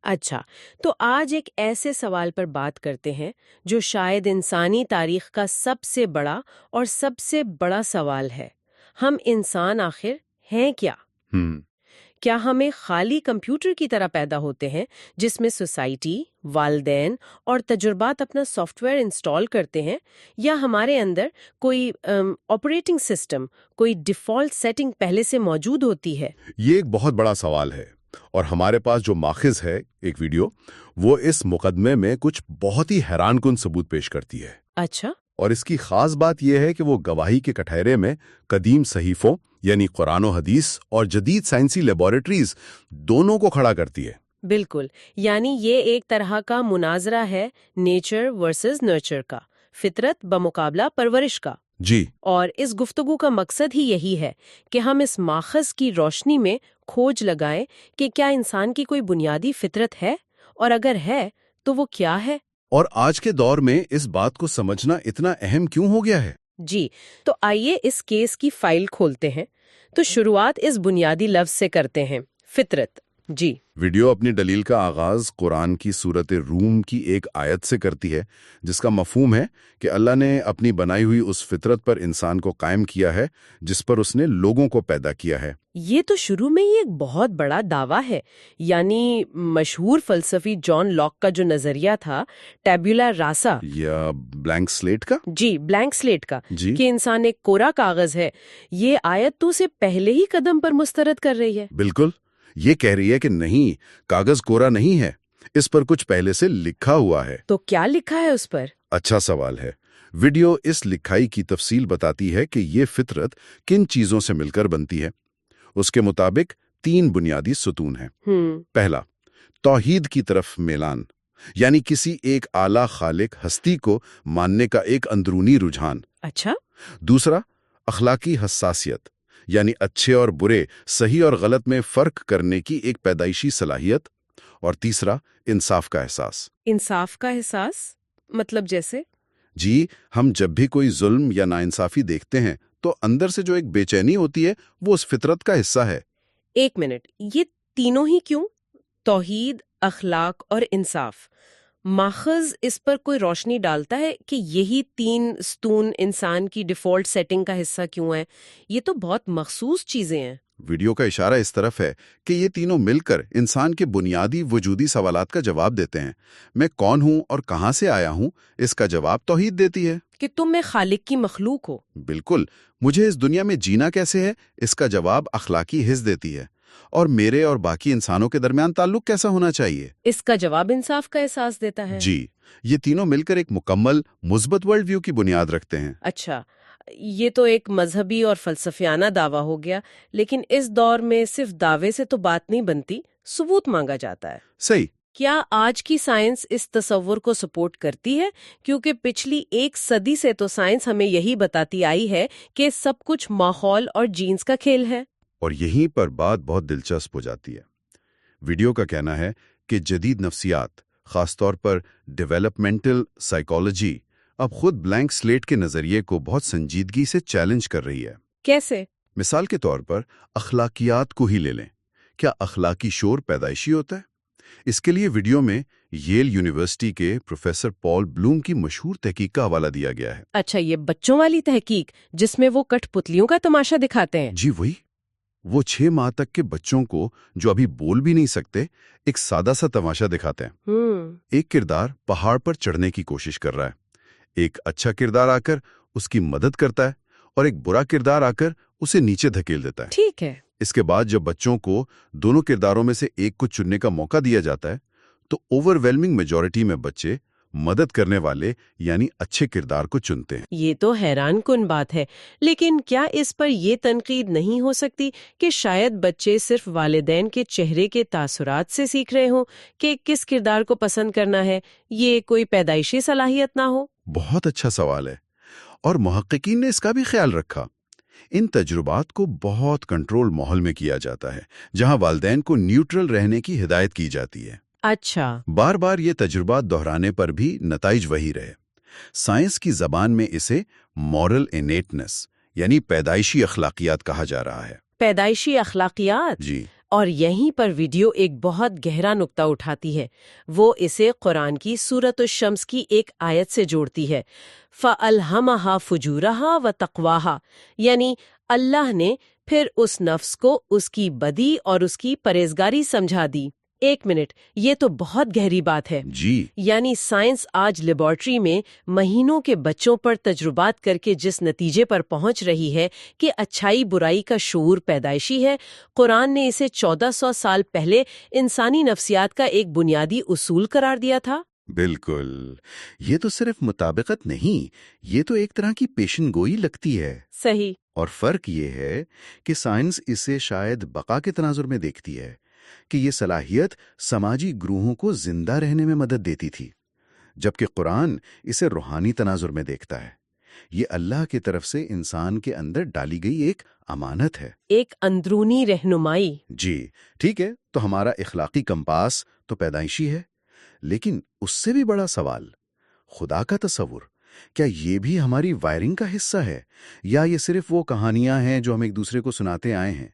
اچھا، تو آج ایک ایسے سوال پر بات کرتے ہیں جو شاید انسانی تاریخ کا سب سے بڑا اور سب سے بڑا سوال ہے۔ ہم انسان آخر ہیں کیا؟ ہم کیا ہمیں خالی کمپیوٹر کی طرح پیدا ہوتے ہیں جس میں سوسائٹی، والدین اور تجربات اپنا سافٹ ویئر انسٹال کرتے ہیں، یا ہمارے اندر کوئی آپریٹنگ سسٹم، کوئی ڈیفالٹ سیٹنگ پہلے سے موجود ہوتی ہے؟ یہ ایک بہت بڑا سوال ہے، اور ہمارے پاس جو ماخذ ہے ایک ویڈیو، وہ اس مقدمے میں کچھ بہت ہی حیران کن ثبوت پیش کرتی ہے۔ اچھا، اور اس کی خاص بات یہ ہے کہ وہ گواہی کے کٹہرے میں قدیم صحیفوں یعنی قرآن و حدیث اور جدید سائنسی لیبارٹریز دونوں کو کھڑا کرتی ہے۔ بالکل، یعنی یہ ایک طرح کا مناظرہ ہے نیچر ورسز نرچر کا، فطرت بمقابلہ پرورش کا۔ جی، اور اس گفتگو کا مقصد ہی یہی ہے کہ ہم اس ماخذ کی روشنی میں کھوج لگائیں کہ کیا انسان کی کوئی بنیادی فطرت ہے، اور اگر ہے تو وہ کیا ہے؟ اور آج کے دور میں اس بات کو سمجھنا اتنا اہم کیوں ہو گیا ہے؟ جی، تو آئیے اس کیس کی فائل کھولتے ہیں۔ تو شروعات اس بنیادی لفظ سے کرتے ہیں، فطرت۔ جی، ویڈیو اپنی دلیل کا آغاز قرآن کی سورت روم کی ایک آیت سے کرتی ہے، جس کا مفہوم ہے کہ اللہ نے اپنی بنائی ہوئی اس فطرت پر انسان کو قائم کیا ہے جس پر اس نے لوگوں کو پیدا کیا ہے۔ یہ تو شروع میں ہی ایک بہت بڑا دعویٰ ہے، یعنی مشہور فلسفی جان لاک کا جو نظریہ تھا ٹیبولا راسا، یا بلینک سلیٹ کا؟ جی بلینک سلیٹ کا، جی کہ انسان ایک کورا کاغذ ہے، یہ آیت تو اسے پہلے ہی قدم پر مسترد کر رہی ہے۔ بالکل، یہ کہہ رہی ہے کہ نہیں، کاغذ کورا نہیں ہے، اس پر کچھ پہلے سے لکھا ہوا ہے۔ تو کیا لکھا ہے اس پر؟ اچھا سوال ہے۔ ویڈیو اس لکھائی کی تفصیل بتاتی ہے کہ یہ فطرت کن چیزوں سے مل کر بنتی ہے۔ اس کے مطابق 3 بنیادی ستون ہیں۔ پہلا، توحید کی طرف میلان، یعنی کسی ایک اعلیٰ خالق ہستی کو ماننے کا ایک اندرونی رجحان۔ اچھا، دوسرا، اخلاقی حساسیت، یعنی اچھے اور برے، صحیح اور غلط میں فرق کرنے کی ایک پیدائشی صلاحیت۔ اور تیسرا، انصاف کا احساس۔ انصاف کا احساس مطلب جیسے؟ جی، ہم جب بھی کوئی ظلم یا ناانصافی دیکھتے ہیں تو اندر سے جو ایک بے چینی ہوتی ہے وہ اس فطرت کا حصہ ہے۔ ایک منٹ، یہ تینوں ہی کیوں؟ توحید، اخلاق اور انصاف۔ ماخذ اس پر کوئی روشنی ڈالتا ہے کہ یہی 3 ستون انسان کی ڈیفالٹ سیٹنگ کا حصہ کیوں ہیں؟ یہ تو بہت مخصوص چیزیں ہیں۔ ویڈیو کا اشارہ اس طرف ہے کہ یہ تینوں مل کر انسان کے بنیادی وجودی سوالات کا جواب دیتے ہیں۔ میں کون ہوں اور کہاں سے آیا ہوں، اس کا جواب توحید دیتی ہے۔ کہ تم میں خالق کی مخلوق ہو۔ بالکل، مجھے اس دنیا میں جینا کیسے ہے، اس کا جواب اخلاقی حس دیتی ہے۔ اور میرے اور باقی انسانوں کے درمیان تعلق کیسا ہونا چاہیے، اس کا جواب انصاف کا احساس دیتا ہے۔ جی، یہ تینوں مل کر ایک مکمل مثبت ورلڈ ویو کی بنیاد رکھتے ہیں۔ اچھا، یہ تو ایک مذہبی اور فلسفیانہ دعویٰ ہو گیا، لیکن اس دور میں صرف دعوے سے تو بات نہیں بنتی، ثبوت مانگا جاتا ہے۔ صحیح۔ کیا آج کی سائنس اس تصور کو سپورٹ کرتی ہے؟ کیونکہ پچھلی 1 صدی سے تو سائنس ہمیں یہی بتاتی آئی ہے کہ سب کچھ ماحول اور جینز کا کھیل ہے۔ اور یہیں پر بات بہت دلچسپ ہو جاتی ہے۔ ویڈیو کا کہنا ہے کہ جدید نفسیات، خاص طور پر ڈیولپمنٹل سائیکالوجی، اب خود بلینک سلیٹ کے نظریے کو بہت سنجیدگی سے چیلنج کر رہی ہے۔ کیسے؟ مثال کے طور پر اخلاقیات کو ہی لے لیں۔ کیا اخلاقی شعور پیدائشی ہوتا ہے؟ اس کے لیے ویڈیو میں ییل یونیورسٹی کے پروفیسر پال بلوم کی مشہور تحقیق کا حوالہ دیا گیا ہے۔ اچھا، یہ بچوں والی تحقیق جس میں وہ کٹ پتلیوں کا تماشا دکھاتے ہیں؟ جی وہی۔ وہ 6 ماہ تک کے بچوں کو، جو ابھی بول بھی نہیں سکتے، ایک سادہ سا تماشا دکھاتے ہیں۔ ایک کردار پہاڑ پر چڑھنے کی کوشش کر رہا ہے، ایک اچھا کردار آ کر اس کی مدد کرتا ہے، اور ایک برا کردار آ کر اسے نیچے دھکیل دیتا ہے۔ ٹھیک ہے۔ اس کے بعد جب بچوں کو دونوں کرداروں میں سے ایک کو چننے کا موقع دیا جاتا ہے تو اوور ویلمنگ میجورٹی میں بچے مدد کرنے والے یعنی اچھے کردار کو چنتے ہیں۔ یہ تو حیران کن بات ہے، لیکن کیا اس پر یہ تنقید نہیں ہو سکتی کہ شاید بچے صرف والدین کے چہرے کے تاثرات سے سیکھ رہے ہوں کہ کس کردار کو پسند کرنا ہے، یہ کوئی پیدائشی صلاحیت نہ ہو؟ بہت اچھا سوال ہے، اور محققین نے اس کا بھی خیال رکھا۔ ان تجربات کو بہت کنٹرول ماحول میں کیا جاتا ہے، جہاں والدین کو نیوٹرل رہنے کی ہدایت کی جاتی ہے۔ اچھا، بار بار یہ تجربات دہرانے پر بھی نتائج وہی رہے۔ سائنس کی زبان میں اسے مورل انیٹنس یعنی پیدائشی اخلاقیات کہا جا رہا ہے۔ پیدائشی اخلاقیات؟ جی، اور یہیں پر ویڈیو ایک بہت گہرا نقطہ اٹھاتی ہے. وہ اسے قرآن کی سورۃ الشمس کی ایک آیت سے جوڑتی ہے. فَأَلْهَمَهَا فُجُورَهَا وَتَقْوَاهَا، یعنی اللہ نے پھر اس نفس کو اس کی بدی اور اس کی پرہیزگاری سمجھا دی. ایک منٹ، یہ تو بہت گہری بات ہے. جی، یعنی سائنس آج لیبارٹری میں مہینوں کے بچوں پر تجربات کر کے جس نتیجے پر پہنچ رہی ہے کہ اچھائی برائی کا شعور پیدائشی ہے، قرآن نے اسے 1400 سال پہلے انسانی نفسیات کا ایک بنیادی اصول قرار دیا تھا. بالکل. یہ تو صرف مطابقت نہیں، یہ تو ایک طرح کی پیشن گوئی لگتی ہے. صحیح. اور فرق یہ ہے کہ سائنس اسے شاید بقا کے تناظر میں دیکھتی ہے کہ یہ صلاحیت سماجی گروہوں کو زندہ رہنے میں مدد دیتی تھی، جبکہ قرآن اسے روحانی تناظر میں دیکھتا ہے. یہ اللہ کی طرف سے انسان کے اندر ڈالی گئی ایک امانت ہے، ایک اندرونی رہنمائی. جی ٹھیک ہے. تو ہمارا اخلاقی کمپاس تو پیدائشی ہے، لیکن اس سے بھی بڑا سوال، خدا کا تصور، کیا یہ بھی ہماری وائرنگ کا حصہ ہے، یا یہ صرف وہ کہانیاں ہیں جو ہم ایک دوسرے کو سناتے آئے ہیں؟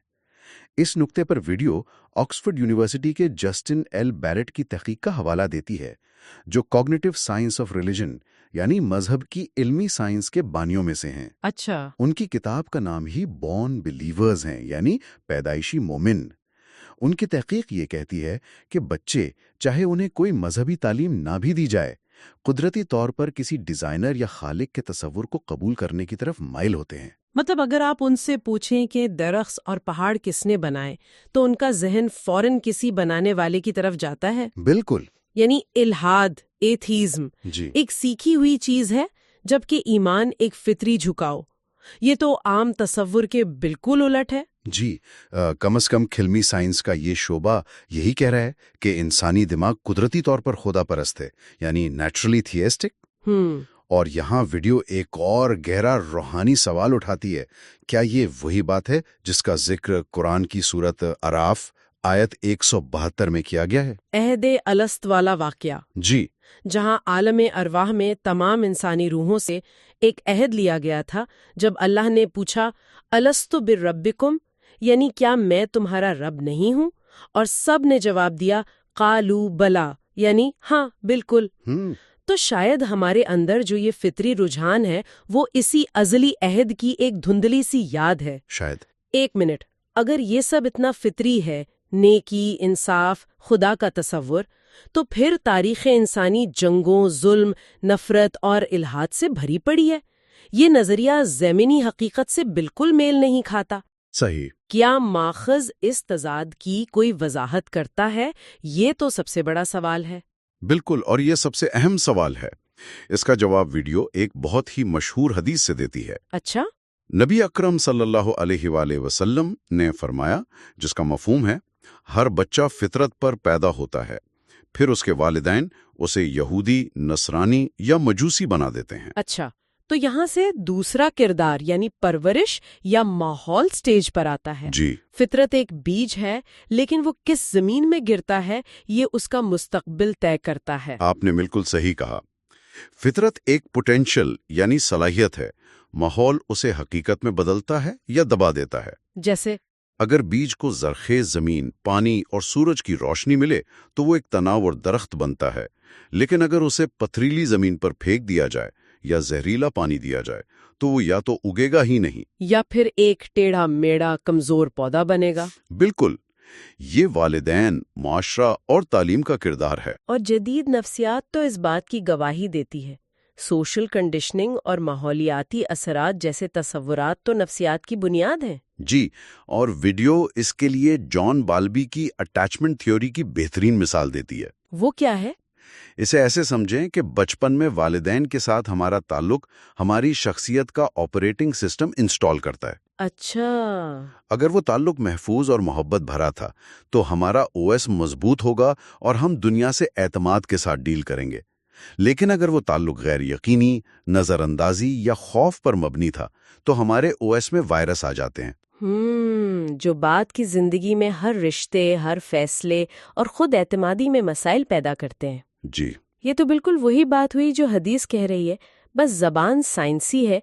اس نقطے پر ویڈیو آکسفورڈ یونیورسٹی کے جسٹن ایل بیرٹ کی تحقیق کا حوالہ دیتی ہے، جو کوگنیٹو سائنس آف ریلیجن یعنی مذہب کی علمی سائنس کے بانیوں میں سے ہیں. اچھا. ان کی کتاب کا نام ہی بورن بلیورز ہیں، یعنی پیدائشی مومن. ان کی تحقیق یہ کہتی ہے کہ بچے، چاہے انہیں کوئی مذہبی تعلیم نہ بھی دی جائے، قدرتی طور پر کسی ڈیزائنر یا خالق کے تصور کو قبول کرنے کی طرف مائل ہوتے ہیں. مطلب اگر آپ ان سے پوچھیں کہ درخت اور پہاڑ کس نے بنائے تو ان کا ذہن فوراً کسی بنانے والے کی طرف جاتا ہے. بالکل. یعنی الحاد، ایتھیزم، جی، ایک سیکھی ہوئی چیز ہے، جبکہ ایمان ایک فطری جھکاؤ. یہ تو عام تصور کے بالکل الٹ ہے. جی. کم از کم کھلمی سائنس کا یہ شعبہ یہی کہہ رہا ہے کہ انسانی دماغ قدرتی طور پر خدا پرست ہے، یعنی نیچرلی تھیسٹک. اور یہاں ویڈیو ایک اور گہرا روحانی سوال اٹھاتی ہے. کیا یہ وہی بات ہے جس کا ذکر قرآن کی سورت اعراف آیت 172 میں کیا گیا ہے؟ عہد الست والا واقعہ. جی، جہاں عالم ارواح میں تمام انسانی روحوں سے ایک عہد لیا گیا تھا جب اللہ نے پوچھا الست بربکم، یعنی کیا میں تمہارا رب نہیں ہوں؟ اور سب نے جواب دیا قالو بلا، یعنی ہاں بالکل. تو شاید ہمارے اندر جو یہ فطری رجحان ہے وہ اسی ازلی عہد کی ایک دھندلی سی یاد ہے. شاید. ایک منٹ، اگر یہ سب اتنا فطری ہے، نیکی، انصاف، خدا کا تصور، تو پھر تاریخ انسانی جنگوں، ظلم، نفرت اور الحاد سے بھری پڑی ہے. یہ نظریہ زمینی حقیقت سے بالکل میل نہیں کھاتا. صحیح. کیا ماخذ اس تضاد کی کوئی وضاحت کرتا ہے؟ یہ تو سب سے بڑا سوال ہے. بالکل، اور یہ سب سے اہم سوال ہے. اس کا جواب ویڈیو ایک بہت ہی مشہور حدیث سے دیتی ہے. اچھا. نبی اکرم صلی اللہ علیہ وآلہ وسلم نے فرمایا، جس کا مفہوم ہے ہر بچہ فطرت پر پیدا ہوتا ہے، پھر اس کے والدین اسے یہودی، نصرانی یا مجوسی بنا دیتے ہیں. اچھا، تو یہاں سے دوسرا کردار یعنی پرورش یا ماحول سٹیج پر آتا ہے. جی. فطرت ایک بیج ہے، لیکن وہ کس زمین میں گرتا ہے یہ اس کا مستقبل طے کرتا ہے. آپ نے بالکل صحیح کہا. فطرت ایک پوٹینشل یعنی صلاحیت ہے، ماحول اسے حقیقت میں بدلتا ہے یا دبا دیتا ہے. جیسے اگر بیج کو زرخیز زمین، پانی اور سورج کی روشنی ملے تو وہ ایک تناور درخت بنتا ہے، لیکن اگر اسے پتھریلی زمین پر پھینک دیا جائے یا زہریلا پانی دیا جائے تو وہ یا تو اگے گا ہی نہیں یا پھر ایک ٹیڑھا میڑا کمزور پودا بنے گا. بالکل. یہ والدین، معاشرہ اور تعلیم کا کردار ہے. اور جدید نفسیات تو اس بات کی گواہی دیتی ہے. سوشل کنڈیشننگ اور ماحولیاتی اثرات جیسے تصورات تو نفسیات کی بنیاد ہیں. جی، اور ویڈیو اس کے لیے جان بالبی کی اٹیچمنٹ تھیوری کی بہترین مثال دیتی ہے. وہ کیا ہے؟ اسے ایسے سمجھیں کہ بچپن میں والدین کے ساتھ ہمارا تعلق ہماری شخصیت کا آپریٹنگ سسٹم انسٹال کرتا ہے. اچھا. اگر وہ تعلق محفوظ اور محبت بھرا تھا تو ہمارا او ایس مضبوط ہوگا اور ہم دنیا سے اعتماد کے ساتھ ڈیل کریں گے. لیکن اگر وہ تعلق غیر یقینی، نظر اندازی یا خوف پر مبنی تھا تو ہمارے او ایس میں وائرس آ جاتے ہیں. جو بعد کی زندگی میں ہر رشتے، ہر فیصلے اور خود اعتمادی میں مسائل پیدا کرتے ہیں. جی. یہ تو بالکل وہی بات ہوئی جو حدیث کہہ رہی ہے، بس زبان سائنسی ہے.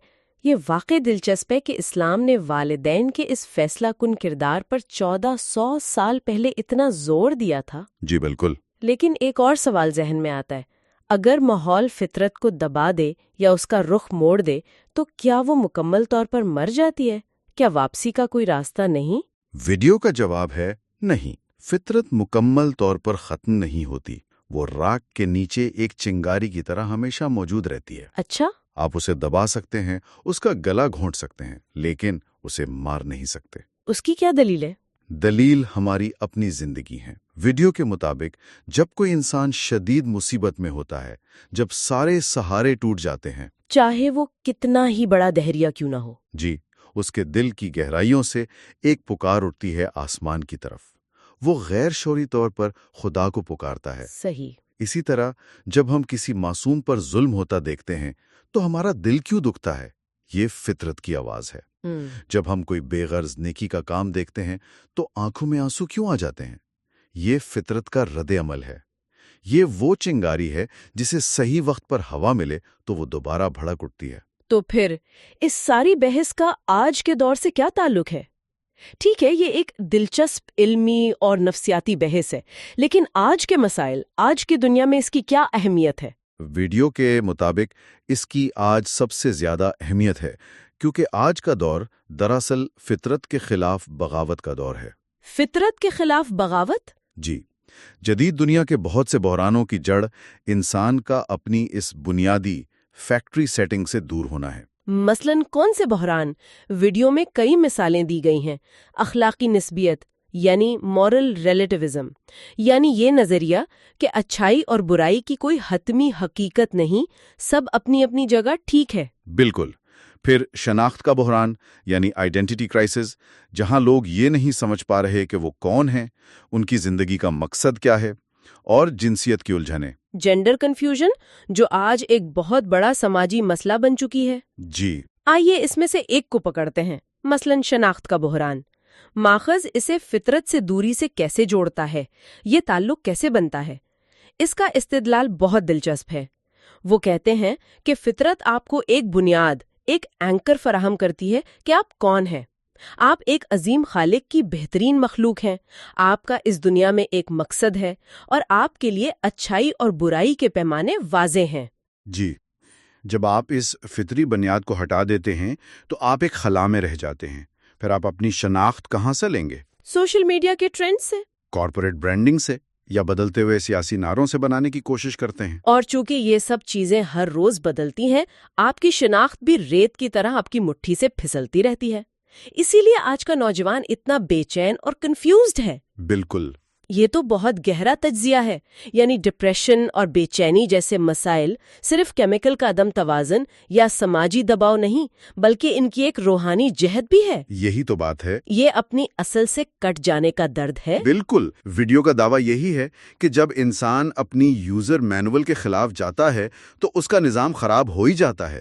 یہ واقعی دلچسپ ہے کہ اسلام نے والدین کے اس فیصلہ کن کردار پر 1400 سال پہلے اتنا زور دیا تھا۔ جی بالکل۔ لیکن ایک اور سوال ذہن میں آتا ہے، اگر ماحول فطرت کو دبا دے یا اس کا رخ موڑ دے تو کیا وہ مکمل طور پر مر جاتی ہے؟ کیا واپسی کا کوئی راستہ نہیں؟ ویڈیو کا جواب ہے نہیں، فطرت مکمل طور پر ختم نہیں ہوتی، وہ راکھ کے نیچے ایک چنگاری کی طرح ہمیشہ موجود رہتی ہے۔ اچھا؟ آپ اسے دبا سکتے ہیں، اس کا گلا گھونٹ سکتے ہیں، لیکن اسے مار نہیں سکتے۔ اس کی کیا دلیل ہے؟ دلیل ہماری اپنی زندگی ہے۔ ویڈیو کے مطابق جب کوئی انسان شدید مصیبت میں ہوتا ہے، جب سارے سہارے ٹوٹ جاتے ہیں، چاہے وہ کتنا ہی بڑا دہریہ کیوں نہ ہو، جی، اس کے دل کی گہرائیوں سے ایک پکار اٹھتی ہے آسمان کی طرف۔ وہ غیر شعوری طور پر خدا کو پکارتا ہے۔ صحیح۔ اسی طرح جب ہم کسی معصوم پر ظلم ہوتا دیکھتے ہیں تو ہمارا دل کیوں دکھتا ہے؟ یہ فطرت کی آواز ہے۔ جب ہم کوئی بے غرض نیکی کا کام دیکھتے ہیں تو آنکھوں میں آنسو کیوں آ جاتے ہیں؟ یہ فطرت کا رد عمل ہے۔ یہ وہ چنگاری ہے جسے صحیح وقت پر ہوا ملے تو وہ دوبارہ بھڑک اٹھتی ہے۔ تو پھر اس ساری بحث کا آج کے دور سے کیا تعلق ہے؟ ٹھیک ہے، یہ ایک دلچسپ علمی اور نفسیاتی بحث ہے، لیکن آج کے مسائل، آج کی دنیا میں اس کی کیا اہمیت ہے؟ ویڈیو کے مطابق اس کی آج سب سے زیادہ اہمیت ہے، کیونکہ آج کا دور دراصل فطرت کے خلاف بغاوت کا دور ہے۔ فطرت کے خلاف بغاوت؟ جی، جدید دنیا کے بہت سے بحرانوں کی جڑ انسان کا اپنی اس بنیادی فیکٹری سیٹنگ سے دور ہونا ہے۔ مثلاً کون سے بحران؟ ویڈیو میں کئی مثالیں دی گئی ہیں۔ اخلاقی نسبیت یعنی مورل ریلیٹیوزم، یعنی یہ نظریہ کہ اچھائی اور برائی کی کوئی حتمی حقیقت نہیں، سب اپنی اپنی جگہ ٹھیک ہے۔ بالکل۔ پھر شناخت کا بحران یعنی آئیڈینٹی کرائسس، جہاں لوگ یہ نہیں سمجھ پا رہے کہ وہ کون ہیں، ان کی زندگی کا مقصد کیا ہے، اور جنسیت کی الجھنیں۔ جینڈر کنفیوژن، جو آج ایک بہت بڑا سماجی مسئلہ بن چکی ہے۔ جی، آئیے اس میں سے ایک کو پکڑتے ہیں، مثلاً شناخت کا بحران۔ ماخذ اسے فطرت سے دوری سے کیسے جوڑتا ہے؟ یہ تعلق کیسے بنتا ہے؟ اس کا استدلال بہت دلچسپ ہے۔ وہ کہتے ہیں کہ فطرت آپ کو ایک بنیاد، ایک اینکر فراہم کرتی ہے کہ آپ کون ہیں۔ آپ ایک عظیم خالق کی بہترین مخلوق ہیں، آپ کا اس دنیا میں ایک مقصد ہے، اور آپ کے لیے اچھائی اور برائی کے پیمانے واضح ہیں۔ جی، جب آپ اس فطری بنیاد کو ہٹا دیتے ہیں تو آپ ایک خلا میں رہ جاتے ہیں۔ پھر آپ اپنی شناخت کہاں سے لیں گے؟ سوشل میڈیا کے ٹرینڈ سے، کارپوریٹ برانڈنگ سے، یا بدلتے ہوئے سیاسی نعروں سے بنانے کی کوشش کرتے ہیں۔ اور چونکہ یہ سب چیزیں ہر روز بدلتی ہیں، آپ کی شناخت بھی ریت کی طرح آپ کی مٹھی سے پھسلتی رہتی ہے۔ اسی لیے آج کا نوجوان اتنا بے چین اور کنفیوزڈ ہے۔ بالکل۔ یہ تو بہت گہرا تجزیہ ہے، یعنی ڈپریشن اور بے چینی جیسے مسائل صرف کیمیکل کا عدم توازن یا سماجی دباؤ نہیں، بلکہ ان کی ایک روحانی جہت بھی ہے۔ یہی تو بات ہے۔ یہ اپنی اصل سے کٹ جانے کا درد ہے۔ بالکل۔ ویڈیو کا دعویٰ یہی ہے کہ جب انسان اپنی یوزر مینول کے خلاف جاتا ہے تو اس کا نظام خراب ہو ہی جاتا ہے۔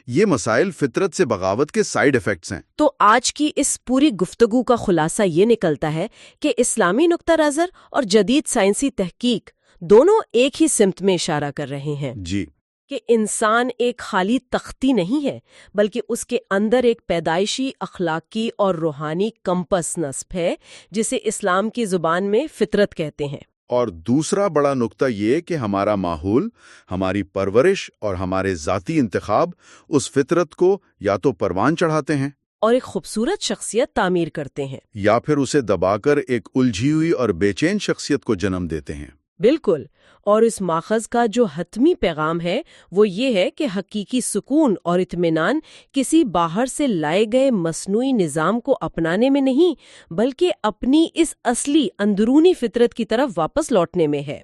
یہ مسائل فطرت سے بغاوت کے سائیڈ ایفیکٹس ہیں۔ تو آج کی اس پوری گفتگو کا خلاصہ یہ نکلتا ہے کہ اسلامی نقطہ نظر اور جدید سائنسی تحقیق دونوں ایک ہی سمت میں اشارہ کر رہے ہیں۔ جی، کہ انسان ایک خالی تختی نہیں ہے، بلکہ اس کے اندر ایک پیدائشی اخلاقی اور روحانی کمپس نصب ہے، جسے اسلام کی زبان میں فطرت کہتے ہیں۔ اور دوسرا بڑا نقطہ یہ کہ ہمارا ماحول، ہماری پرورش اور ہمارے ذاتی انتخاب اس فطرت کو یا تو پروان چڑھاتے ہیں اور ایک خوبصورت شخصیت تعمیر کرتے ہیں، یا پھر اسے دبا کر ایک الجھی ہوئی اور بے چین شخصیت کو جنم دیتے ہیں۔ بالکل۔ اور اس ماخذ کا جو حتمی پیغام ہے وہ یہ ہے کہ حقیقی سکون اور اطمینان کسی باہر سے لائے گئے مصنوعی نظام کو اپنانے میں نہیں، بلکہ اپنی اس اصلی اندرونی فطرت کی طرف واپس لوٹنے میں ہے۔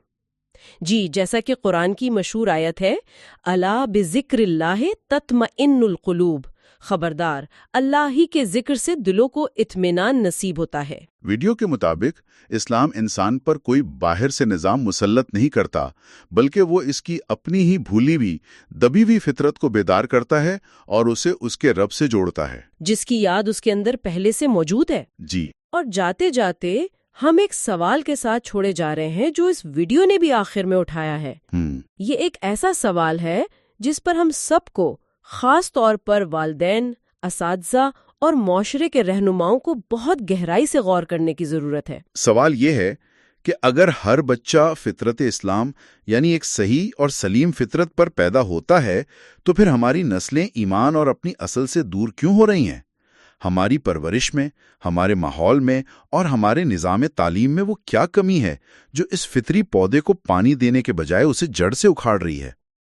جی، جیسا کہ قرآن کی مشہور آیت ہے، الا بذکر اللہ تطمئن القلوب، خبردار، اللہ ہی کے ذکر سے دلوں کو اطمینان نصیب ہوتا ہے۔ ویڈیو کے مطابق اسلام انسان پر کوئی باہر سے نظام مسلط نہیں کرتا، بلکہ وہ اس کی اپنی ہی بھولی ہوئی دبی ہوئی فطرت کو بیدار کرتا ہے اور اسے اس کے رب سے جوڑتا ہے، جس کی یاد اس کے اندر پہلے سے موجود ہے۔ جی۔ اور جاتے جاتے ہم ایک سوال کے ساتھ چھوڑے جا رہے ہیں جو اس ویڈیو نے بھی آخر میں اٹھایا ہے۔ یہ ایک ایسا سوال ہے جس پر ہم سب کو خاص طور پر والدین، اساتذہ اور معاشرے کے رہنماؤں کو بہت گہرائی سے غور کرنے کی ضرورت ہے۔ سوال یہ ہے کہ اگر ہر بچہ فطرت اسلام یعنی ایک صحیح اور سلیم فطرت پر پیدا ہوتا ہے تو پھر ہماری نسلیں ایمان اور اپنی اصل سے دور کیوں ہو رہی ہیں؟ ہماری پرورش میں، ہمارے ماحول میں اور ہمارے نظام تعلیم میں وہ کیا کمی ہے جو اس فطری پودے کو پانی دینے کے بجائے اسے جڑ سے اکھاڑ رہی ہے؟